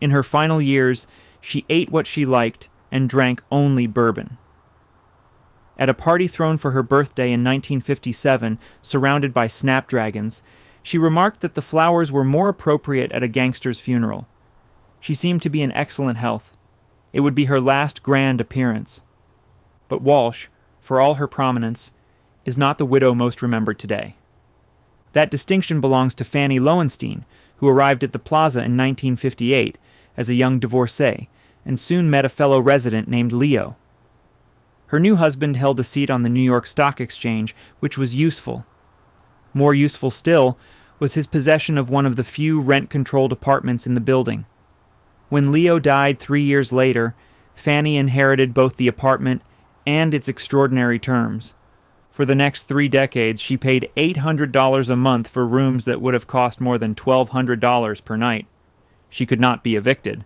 In her final years, she ate what she liked and drank only bourbon. At a party thrown for her birthday in 1957, surrounded by snapdragons, she remarked that the flowers were more appropriate at a gangster's funeral. She seemed to be in excellent health. It would be her last grand appearance. But Walsh, for all her prominence, is not the widow most remembered today. That distinction belongs to Fanny Lowenstein, who arrived at the plaza in 1958 as a young divorcee and soon met a fellow resident named Leo. Her new husband held a seat on the New York Stock Exchange, which was useful. More useful still was his possession of one of the few rent-controlled apartments in the building. When Leo died 3 years later, Fanny inherited both the apartment and its extraordinary terms. For the next 3 decades, she paid $800 a month for rooms that would have cost more than $1,200 per night. She could not be evicted.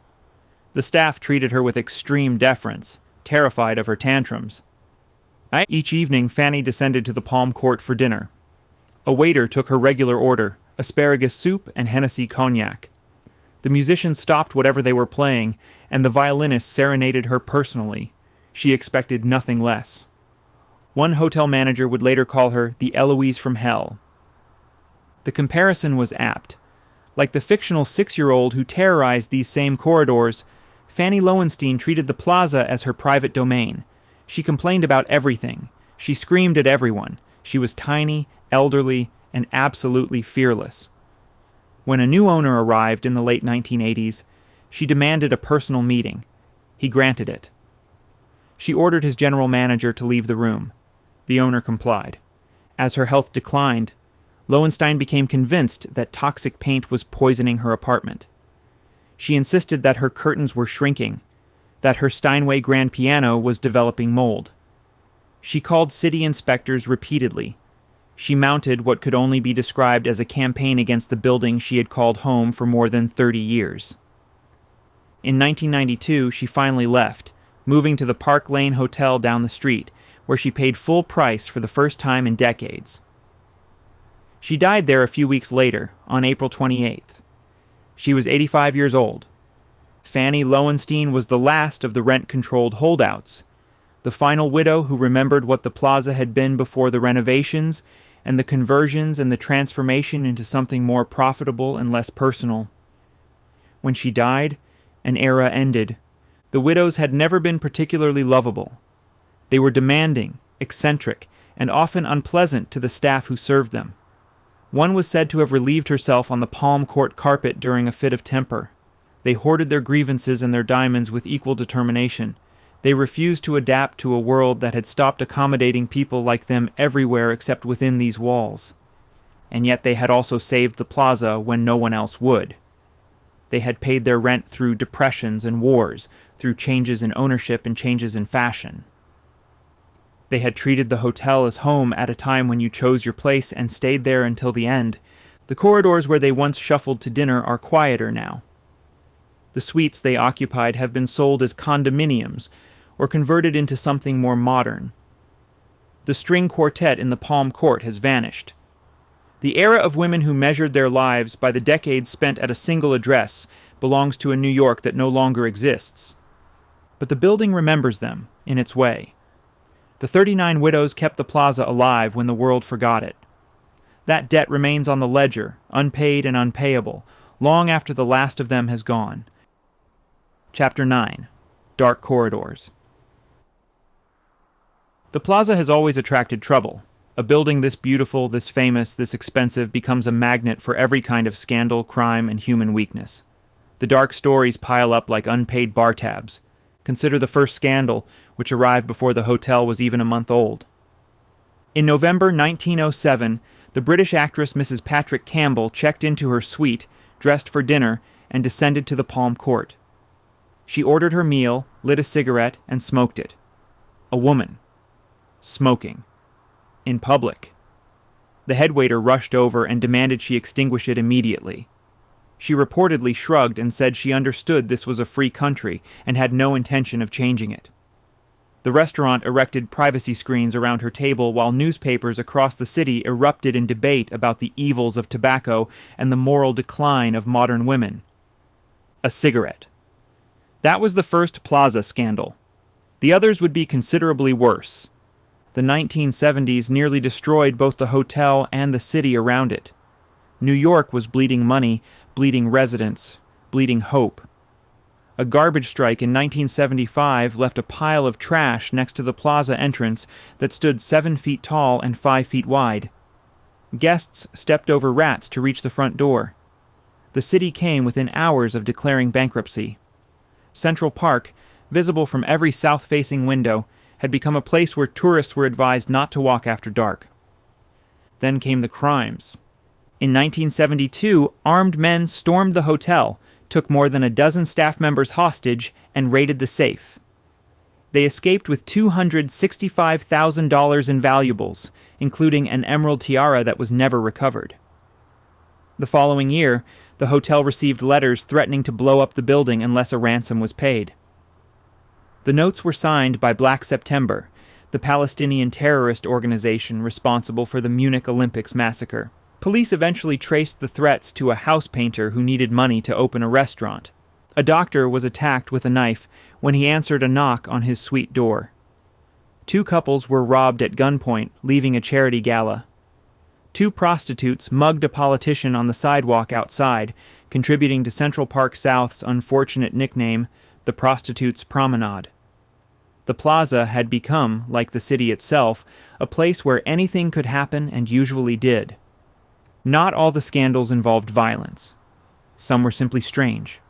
The staff treated her with extreme deference, terrified of her tantrums. Each evening, Fanny descended to the Palm Court for dinner. A waiter took her regular order, asparagus soup and Hennessy cognac. The musicians stopped whatever they were playing, and the violinist serenaded her personally. She expected nothing less. One hotel manager would later call her the Eloise from hell. The comparison was apt. Like the fictional 6-year-old who terrorized these same corridors, Fanny Lowenstein treated the plaza as her private domain. She complained about everything. She screamed at everyone. She was tiny, elderly, and absolutely fearless. When a new owner arrived in the late 1980s, she demanded a personal meeting. He granted it. She ordered his general manager to leave the room. The owner complied. As her health declined, Lowenstein became convinced that toxic paint was poisoning her apartment. She insisted that her curtains were shrinking, that her Steinway grand piano was developing mold. She called city inspectors repeatedly. She mounted what could only be described as a campaign against the building she had called home for more than 30 years. In 1992, she finally left, moving to the Park Lane Hotel down the street, where she paid full price for the first time in decades. She died there a few weeks later, on April 28th. She was 85 years old. Fanny Lowenstein was the last of the rent-controlled holdouts, the final widow who remembered what the plaza had been before the renovations and the conversions and the transformation into something more profitable and less personal. When she died, an era ended. The widows had never been particularly lovable. They were demanding, eccentric, and often unpleasant to the staff who served them. One was said to have relieved herself on the Palm Court carpet during a fit of temper. They hoarded their grievances and their diamonds with equal determination. They refused to adapt to a world that had stopped accommodating people like them everywhere except within these walls. And yet they had also saved the plaza when no one else would. They had paid their rent through depressions and wars, through changes in ownership and changes in fashion. They had treated the hotel as home at a time when you chose your place and stayed there until the end. The corridors where they once shuffled to dinner are quieter now. The suites they occupied have been sold as condominiums or converted into something more modern. The string quartet in the Palm Court has vanished. The era of women who measured their lives by the decades spent at a single address belongs to a New York that no longer exists. But the building remembers them, in its way. The 39 widows kept the plaza alive when the world forgot it. That debt remains on the ledger, unpaid and unpayable, long after the last of them has gone. Chapter 9. Dark Corridors. The plaza has always attracted trouble. A building this beautiful, this famous, this expensive becomes a magnet for every kind of scandal, crime, and human weakness. The dark stories pile up like unpaid bar tabs. Consider the first scandal, which arrived before the hotel was even a month old. In November 1907, the British actress Mrs. Patrick Campbell checked into her suite, dressed for dinner, and descended to the Palm Court. She ordered her meal, lit a cigarette, and smoked it. A woman. Smoking. In public. The headwaiter rushed over and demanded she extinguish it immediately. She reportedly shrugged and said she understood this was a free country and had no intention of changing it. The restaurant erected privacy screens around her table while newspapers across the city erupted in debate about the evils of tobacco and the moral decline of modern women. A cigarette. That was the first plaza scandal. The others would be considerably worse. The 1970s nearly destroyed both the hotel and the city around it. New York was bleeding money, bleeding residents, bleeding hope. A garbage strike in 1975 left a pile of trash next to the plaza entrance that stood 7 feet tall and 5 feet wide. Guests stepped over rats to reach the front door. The city came within hours of declaring bankruptcy. Central Park, visible from every south-facing window, had become a place where tourists were advised not to walk after dark. Then came the crimes. In 1972, armed men stormed the hotel, took more than a dozen staff members hostage, and raided the safe. They escaped with $265,000 in valuables, including an emerald tiara that was never recovered. The following year, the hotel received letters threatening to blow up the building unless a ransom was paid. The notes were signed by Black September, the Palestinian terrorist organization responsible for the Munich Olympics massacre. Police eventually traced the threats to a house painter who needed money to open a restaurant. A doctor was attacked with a knife when he answered a knock on his suite door. 2 couples were robbed at gunpoint, leaving a charity gala. 2 prostitutes mugged a politician on the sidewalk outside, contributing to Central Park South's unfortunate nickname, the Prostitutes' Promenade. The plaza had become, like the city itself, a place where anything could happen and usually did. Not all the scandals involved violence. Some were simply strange.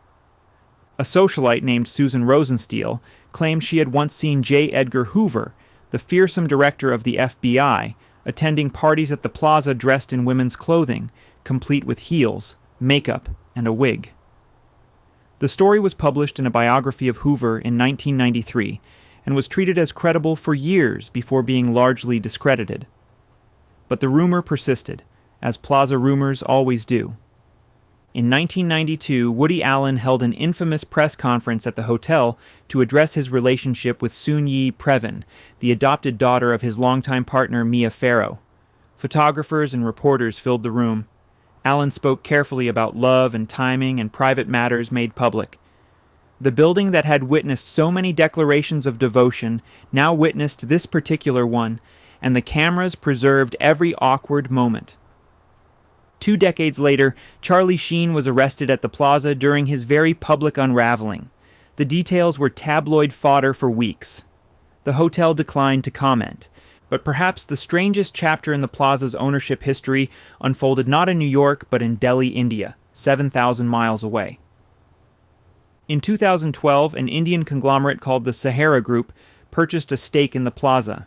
A socialite named Susan Rosenstiel claimed she had once seen J. Edgar Hoover, the fearsome director of the FBI, attending parties at the plaza dressed in women's clothing, complete with heels, makeup, and a wig. The story was published in a biography of Hoover in 1993 and was treated as credible for years before being largely discredited. But the rumor persisted, as plaza rumors always do. In 1992, Woody Allen held an infamous press conference at the hotel to address his relationship with Soon-Yi Previn, the adopted daughter of his longtime partner Mia Farrow. Photographers and reporters filled the room. Allen spoke carefully about love and timing and private matters made public. The building that had witnessed so many declarations of devotion now witnessed this particular one, and the cameras preserved every awkward moment. 2 decades later, Charlie Sheen was arrested at the plaza during his very public unraveling. The details were tabloid fodder for weeks. The hotel declined to comment, but perhaps the strangest chapter in the plaza's ownership history unfolded not in New York but in Delhi, India, 7,000 miles away. In 2012, an Indian conglomerate called the Sahara Group purchased a stake in the plaza.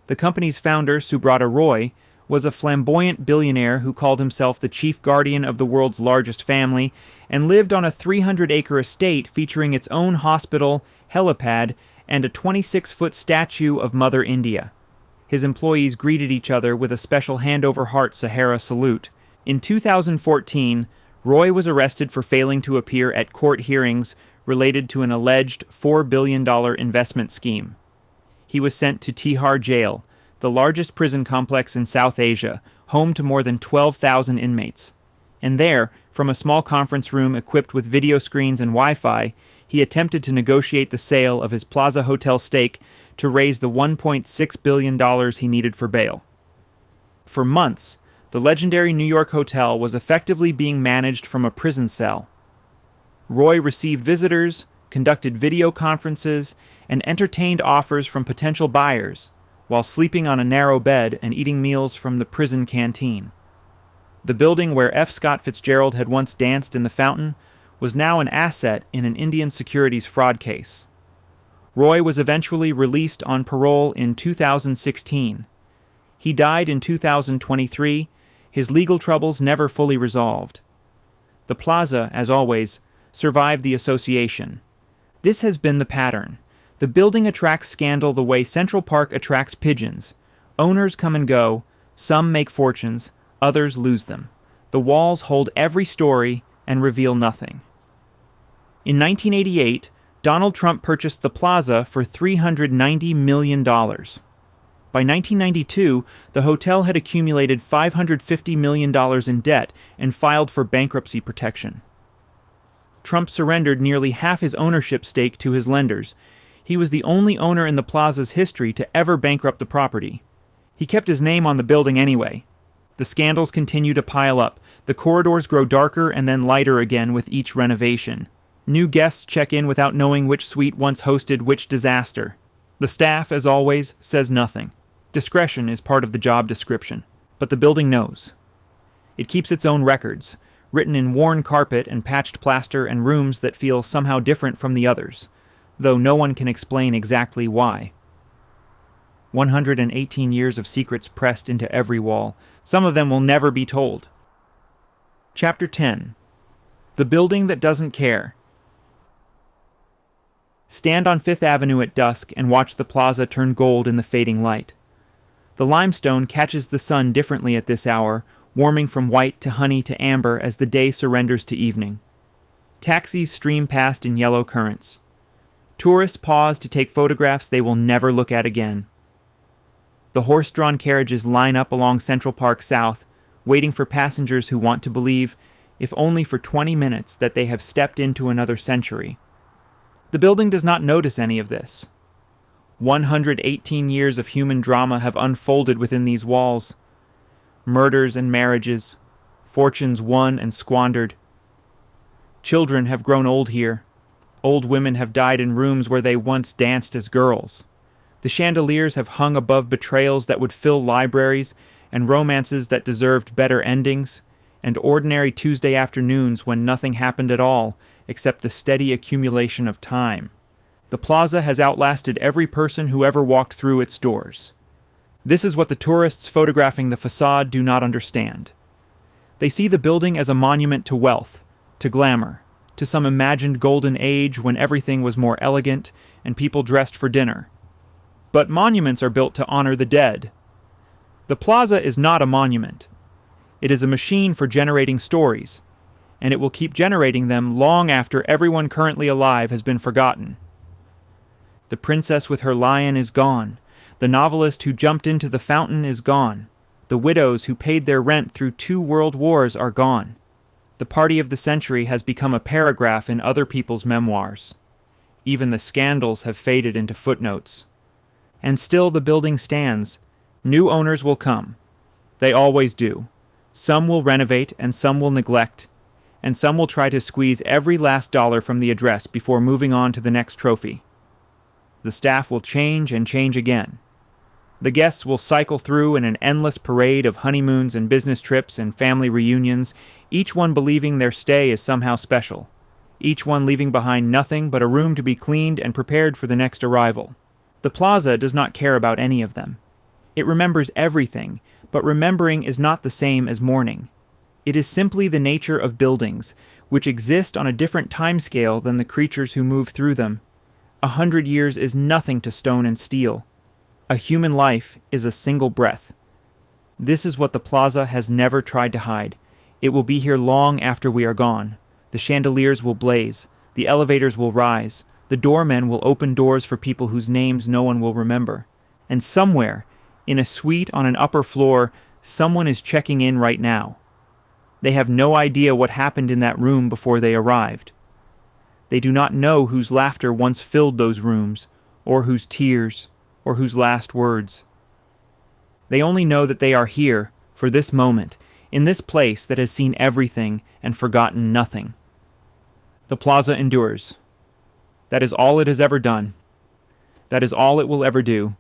The company's founder, Subrata Roy, was a flamboyant billionaire who called himself the chief guardian of the world's largest family and lived on a 300-acre estate featuring its own hospital, helipad, and a 26-foot statue of Mother India. His employees greeted each other with a special hand-over-heart Sahara salute. In 2014, Roy was arrested for failing to appear at court hearings related to an alleged $4 billion investment scheme. He was sent to Tihar Jail, the largest prison complex in South Asia, home to more than 12,000 inmates. And there, from a small conference room equipped with video screens and Wi-Fi, he attempted to negotiate the sale of his Plaza Hotel stake to raise the $1.6 billion he needed for bail. For months, The legendary New York hotel was effectively being managed from a prison cell. Roy received visitors, conducted video conferences, and entertained offers from potential buyers, while sleeping on a narrow bed and eating meals from the prison canteen. The building where F. Scott Fitzgerald had once danced in the fountain was now an asset in an Indian securities fraud case. Roy was eventually released on parole in 2016. He died in 2023, his legal troubles never fully resolved. The Plaza, as always, survived the association. This has been the pattern. The building attracts scandal the way Central Park attracts pigeons. Owners come and go, some make fortunes, others lose them. The walls hold every story and reveal nothing. In 1988, Donald Trump purchased the Plaza for $390 million. By 1992, the hotel had accumulated $550 million in debt and filed for bankruptcy protection. Trump surrendered nearly half his ownership stake to his lenders. He was the only owner in the Plaza's history to ever bankrupt the property. He kept his name on the building anyway. The scandals continue to pile up. The corridors grow darker and then lighter again with each renovation. New guests check in without knowing which suite once hosted which disaster. The staff, as always, says nothing. Discretion is part of the job description. But the building knows. It keeps its own records, written in worn carpet and patched plaster and rooms that feel somehow different from the others, though no one can explain exactly why. 118 years of secrets pressed into every wall. Some of them will never be told. Chapter 10. The Building That Doesn't Care. Stand on Fifth Avenue at dusk and watch the plaza turn gold in the fading light. The limestone catches the sun differently at this hour, warming from white to honey to amber as the day surrenders to evening. Taxis stream past in yellow currents. Tourists pause to take photographs they will never look at again. The horse-drawn carriages line up along Central Park South, waiting for passengers who want to believe, if only for 20 minutes, that they have stepped into another century. The building does not notice any of this. 118 years of human drama have unfolded within these walls. Murders and marriages, fortunes won and squandered. Children have grown old here. Old women have died in rooms where they once danced as girls. The chandeliers have hung above betrayals that would fill libraries, and romances that deserved better endings, and ordinary Tuesday afternoons when nothing happened at all except the steady accumulation of time. The plaza has outlasted every person who ever walked through its doors. This is what the tourists photographing the facade do not understand. They see the building as a monument to wealth, to glamour, to some imagined golden age when everything was more elegant and people dressed for dinner. But monuments are built to honor the dead. The plaza is not a monument. It is a machine for generating stories, and it will keep generating them long after everyone currently alive has been forgotten. The princess with her lion is gone. The novelist who jumped into the fountain is gone. The widows who paid their rent through 2 world wars are gone. The party of the century has become a paragraph in other people's memoirs. Even the scandals have faded into footnotes. And still the building stands. New owners will come. They always do. Some will renovate and some will neglect, and some will try to squeeze every last dollar from the address before moving on to the next trophy. The staff will change and change again. The guests will cycle through in an endless parade of honeymoons and business trips and family reunions, each one believing their stay is somehow special, each one leaving behind nothing but a room to be cleaned and prepared for the next arrival. The plaza does not care about any of them. It remembers everything, but remembering is not the same as mourning. It is simply the nature of buildings, which exist on a different timescale than the creatures who move through them. 100 years is nothing to stone and steel. A human life is a single breath. This is what the plaza has never tried to hide. It will be here long after we are gone. The chandeliers will blaze. The elevators will rise. The doormen will open doors for people whose names no one will remember. And somewhere, in a suite on an upper floor, someone is checking in right now. They have no idea what happened in that room before they arrived. They do not know whose laughter once filled those rooms, or whose tears, or whose last words. They only know that they are here, for this moment, in this place that has seen everything and forgotten nothing. The plaza endures. That is all it has ever done. That is all it will ever do.